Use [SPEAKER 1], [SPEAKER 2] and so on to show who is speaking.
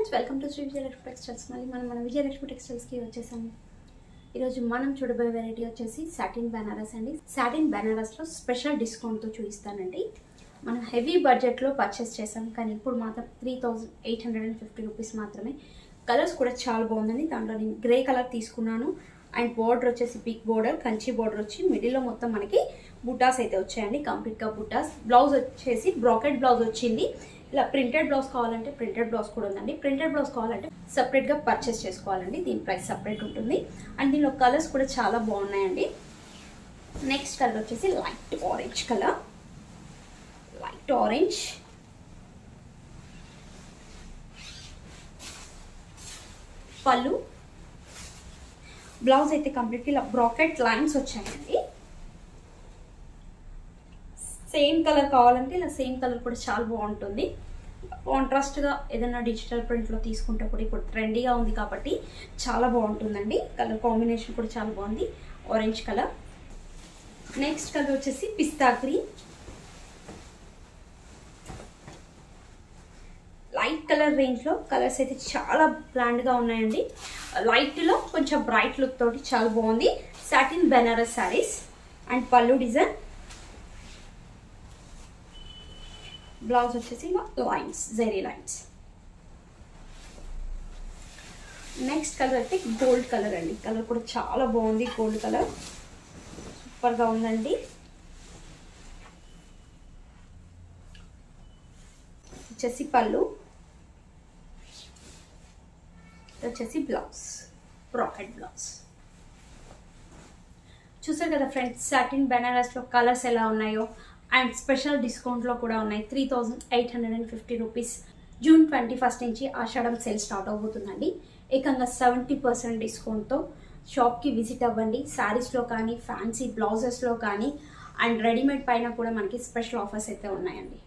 [SPEAKER 1] Friends welcome to Shri Vijayalakshmi textiles. మళ్ళీ మన విజయలక్ష్మి టెక్స్టైల్స్కి వచ్చేసాము. ఈరోజు మనం చూడబోయే వెరైటీ వచ్చేసి సాటిన్ బెనారస్ అండి. సాటిన్ బెనారస్లో స్పెషల్ డిస్కౌంట్తో చూపిస్తానండి. మనం హెవీ బడ్జెట్లో పర్చేస్ చేసాం, కానీ ఇప్పుడు మాత్రం 3850 రూపీస్ మాత్రమే. కలర్స్ కూడా చాలా బాగుందండి. దాంట్లో నేను గ్రే కలర్ తీసుకున్నాను. అండ్ బోర్డర్ వచ్చేసి బిగ్ బోర్డర్, కంచి బోర్డర్ వచ్చి మిడిల్లో మొత్తం మనకి బుటాస్ అయితే వచ్చాయండి. కంప్లీట్గా బుటాస్. బ్లౌజ్ వచ్చేసి బ్రాకెట్ బ్లౌజ్ వచ్చింది. ఇలా ప్రింటెడ్ బ్లౌజ్ కావాలంటే ప్రింటెడ్ బ్లౌజ్ కూడా ఉందండి. ప్రింటెడ్ బ్లౌజ్ కావాలంటే సపరేట్గా పర్చేస్ చేసుకోవాలండి. దీని ప్రైస్ సపరేట్ ఉంటుంది. అండ్ దీనిలో కలర్స్ కూడా చాలా బాగున్నాయండి. నెక్స్ట్ కలర్ వచ్చేసి light orange colour. Light orange, పళ్ళు, బ్లౌజ్ అయితే కంప్లీట్గా ఇలా బ్రాకెట్ లైన్స్ వచ్చాయండి. సేమ్ కలర్ కావాలంటే ఇలా సేమ్ కలర్ కూడా చాలా బాగుంటుంది. కాంట్రాస్ట్గా ఏదైనా డిజిటల్ ప్రింట్లో తీసుకుంటే కూడా ఇప్పుడు ట్రెండీగా ఉంది కాబట్టి చాలా బాగుంటుందండి. కలర్ కాంబినేషన్ కూడా చాలా బాగుంది. Orange colour. నెక్స్ట్ కలర్ వచ్చేసి పిస్తా గ్రీన్. లైట్ కలర్ రేంజ్లో కలర్స్ అయితే చాలా బ్రాండ్గా ఉన్నాయండి. లైట్లో కొంచెం బ్రైట్ లుక్ తోటి చాలా బాగుంది. సాటిన్ బెనారస్ శారీస్. అండ్ పళ్ళు డిజైన్. బ్లౌజ్ వచ్చేసి lines, zari lines. Next colour అయితే గోల్డ్ కలర్ అండి. కలర్ కూడా చాలా బాగుంది. గోల్డ్ కలర్ సూపర్గా ఉందండి. వచ్చేసి పళ్ళు, వచ్చేసి బ్లౌజ్, బ్రాకెట్ బ్లౌజ్. చూసారు కదా ఫ్రెండ్స్, సాటిన్ బెనారస్లో కలర్స్ ఎలా ఉన్నాయో. అండ్ స్పెషల్ డిస్కౌంట్లో కూడా ఉన్నాయి. 3850 రూపీస్. జూన్ 21 నుంచి ఆషాఢం సేల్ స్టార్ట్ అవబోతుందండి. ఏకంగా 70% డిస్కౌంట్తో షాప్కి విజిట్ అవ్వండి. శారీస్లో కానీ, ఫ్యాన్సీ బ్లౌజెస్లో కానీ, అండ్ రెడీమేడ్ పైన కూడా మనకి స్పెషల్ ఆఫర్స్ అయితే ఉన్నాయండి.